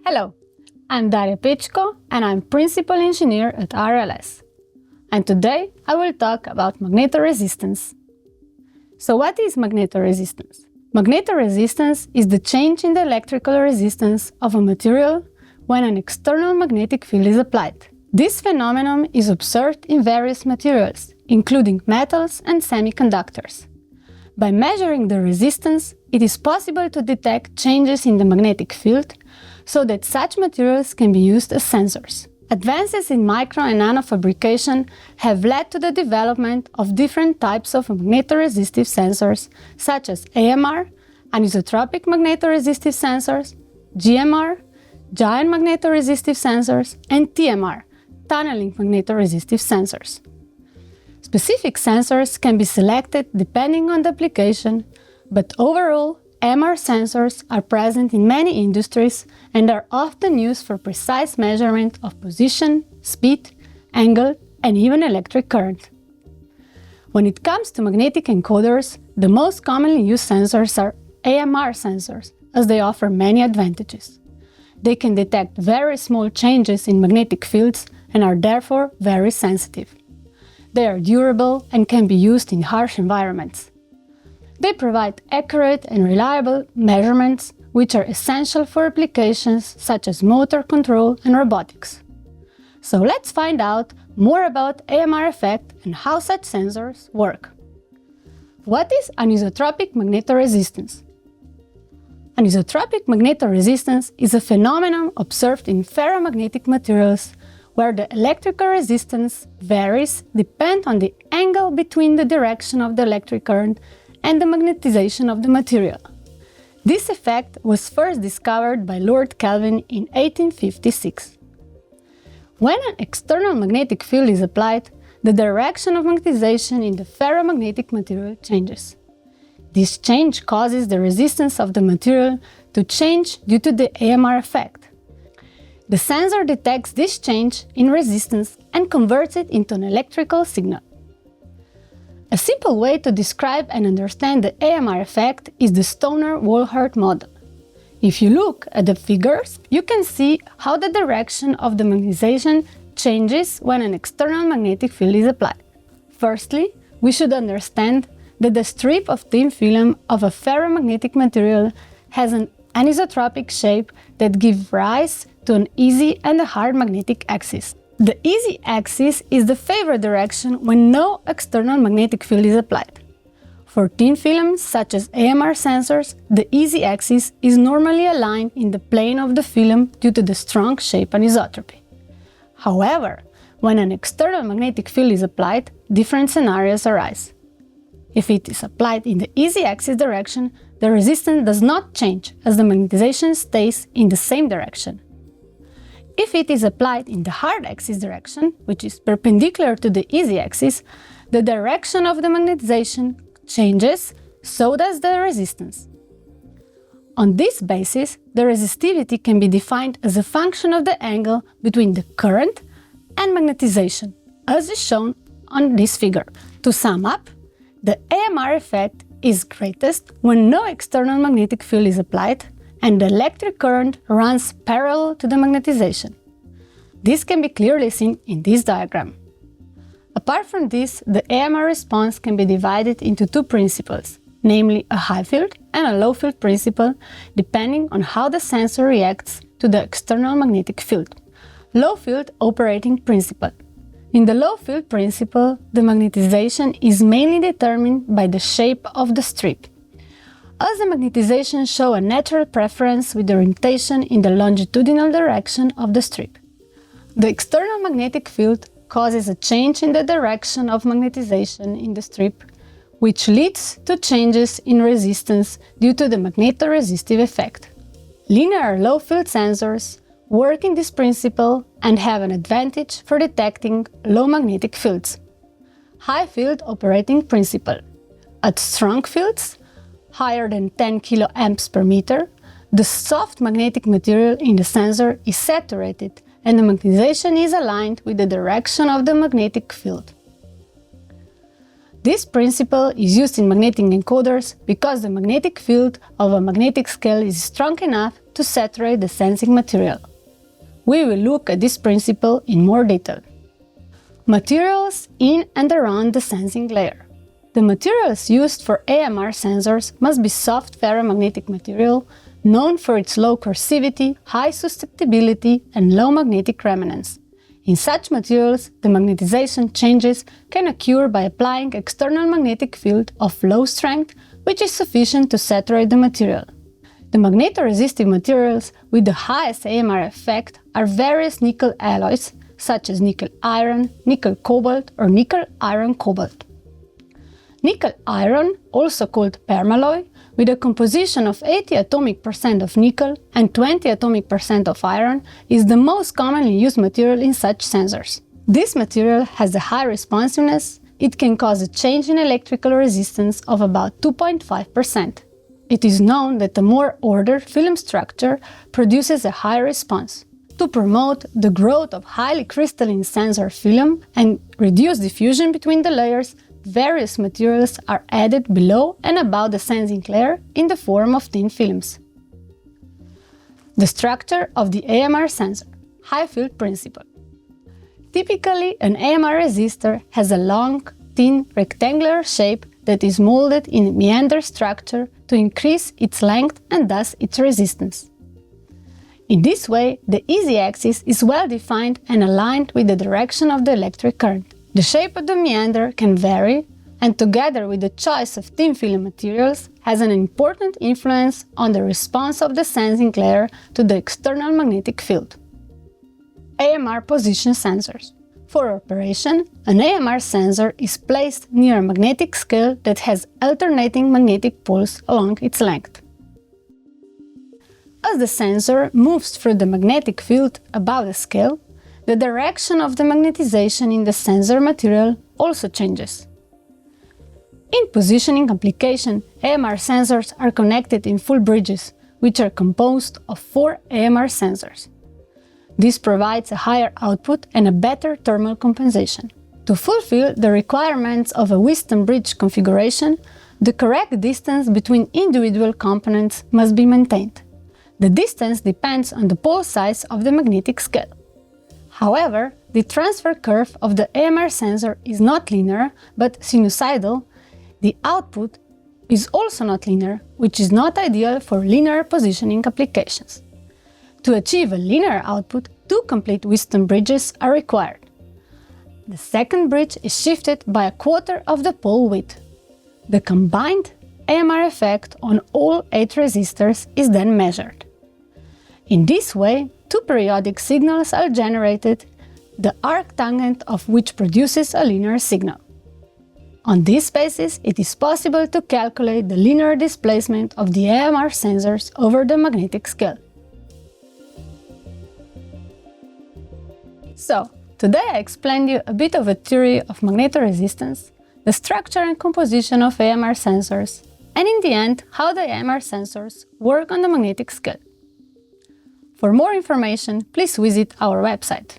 Hello, I'm Daria Pichko and I'm Principal Engineer at RLS. And today I will talk about magnetoresistance. So what is magnetoresistance? Magnetoresistance is the change in the electrical resistance of a material when an external magnetic field is applied. This phenomenon is observed in various materials, including metals and semiconductors. By measuring the resistance, it is possible to detect changes in the magnetic field so that such materials can be used as sensors. Advances in micro and nano fabrication have led to the development of different types of magnetoresistive sensors, such as AMR, Anisotropic Magnetoresistive Sensors, GMR, Giant Magnetoresistive Sensors, and TMR, Tunneling Magnetoresistive Sensors. Specific sensors can be selected depending on the application, but overall, AMR sensors are present in many industries and are often used for precise measurement of position, speed, angle, and even electric current. When it comes to magnetic encoders, the most commonly used sensors are AMR sensors, as they offer many advantages. They can detect very small changes in magnetic fields and are therefore very sensitive. They are durable and can be used in harsh environments. They provide accurate and reliable measurements, which are essential for applications such as motor control and robotics. So let's find out more about AMR effect and how such sensors work. What is anisotropic magnetoresistance? Anisotropic magnetoresistance is a phenomenon observed in ferromagnetic materials where the electrical resistance varies depending on the angle between the direction of the electric current and the magnetization of the material. This effect was first discovered by Lord Kelvin in 1856. When an external magnetic field is applied, the direction of magnetization in the ferromagnetic material changes. This change causes the resistance of the material to change due to the AMR effect. The sensor detects this change in resistance and converts it into an electrical signal. A simple way to describe and understand the AMR effect is the Stoner-Wohlhart model. If you look at the figures, you can see how the direction of the magnetization changes when an external magnetic field is applied. Firstly, we should understand that the strip of thin film of a ferromagnetic material has an anisotropic shape that gives rise to an easy and a hard magnetic axis. The easy axis is the favored direction when no external magnetic field is applied. For thin films such as AMR sensors, the easy axis is normally aligned in the plane of the film due to the strong shape anisotropy. However, when an external magnetic field is applied, different scenarios arise. If it is applied in the easy axis direction, the resistance does not change as the magnetization stays in the same direction. If it is applied in the hard axis direction, which is perpendicular to the easy axis, the direction of the magnetization changes, so does the resistance. On this basis, the resistivity can be defined as a function of the angle between the current and magnetization, as is shown on this figure. To sum up, the AMR effect is greatest when no external magnetic field is applied and the electric current runs parallel to the magnetization. This can be clearly seen in this diagram. Apart from this, the AMR response can be divided into two principles, namely a high field and a low field principle, depending on how the sensor reacts to the external magnetic field. Low field operating principle. In the low field principle, the magnetization is mainly determined by the shape of the strip. As the magnetization shows a natural preference with orientation in the longitudinal direction of the strip. The external magnetic field causes a change in the direction of magnetization in the strip, which leads to changes in resistance due to the magnetoresistive effect. Linear low-field sensors work in this principle and have an advantage for detecting low magnetic fields. High-field operating principle. At strong fields, higher than 10 kA per meter, the soft magnetic material in the sensor is saturated and the magnetization is aligned with the direction of the magnetic field. This principle is used in magnetic encoders because the magnetic field of a magnetic scale is strong enough to saturate the sensing material. We will look at this principle in more detail. Materials in and around the sensing layer. The materials used for AMR sensors must be soft ferromagnetic material, known for its low coercivity, high susceptibility, and low magnetic remanence. In such materials, the magnetization changes can occur by applying external magnetic field of low strength, which is sufficient to saturate the material. The magnetoresistive materials with the highest AMR effect are various nickel alloys, such as nickel-iron, nickel-cobalt, or nickel-iron-cobalt. Nickel-iron, also called permalloy, with a composition of 80 atomic percent of nickel and 20 atomic percent of iron, is the most commonly used material in such sensors. This material has a high responsiveness. It can cause a change in electrical resistance of about 2.5%. It is known that a more ordered film structure produces a higher response. To promote the growth of highly crystalline sensor film and reduce diffusion between the layers, various materials are added below and above the sensing layer in the form of thin films. The structure of the AMR sensor. High field principle. Typically, an AMR resistor has a long, thin, rectangular shape that is molded in meander structure to increase its length and thus its resistance. In this way, the easy axis is well defined and aligned with the direction of the electric current. The shape of the meander can vary, and together with the choice of thin film materials, has an important influence on the response of the sensing layer to the external magnetic field. AMR Position Sensors. For operation, an AMR sensor is placed near a magnetic scale that has alternating magnetic poles along its length. As the sensor moves through the magnetic field above the scale, the direction of the magnetization in the sensor material also changes. In positioning application, AMR sensors are connected in full bridges, which are composed of 4 AMR sensors. This provides a higher output and a better thermal compensation. To fulfill the requirements of a Wheatstone bridge configuration, the correct distance between individual components must be maintained. The distance depends on the pole size of the magnetic scale. However, the transfer curve of the AMR sensor is not linear, but sinusoidal. The output is also not linear, which is not ideal for linear positioning applications. To achieve a linear output, 2 complete Wheatstone bridges are required. The second bridge is shifted by a quarter of the pole width. The combined AMR effect on all 8 resistors is then measured. In this way, 2 periodic signals are generated, the arc tangent of which produces a linear signal. On this basis, it is possible to calculate the linear displacement of the AMR sensors over the magnetic scale. So, today I explained you a bit of a theory of magnetoresistance, the structure and composition of AMR sensors, and in the end, how the AMR sensors work on the magnetic scale. For more information, please visit our website.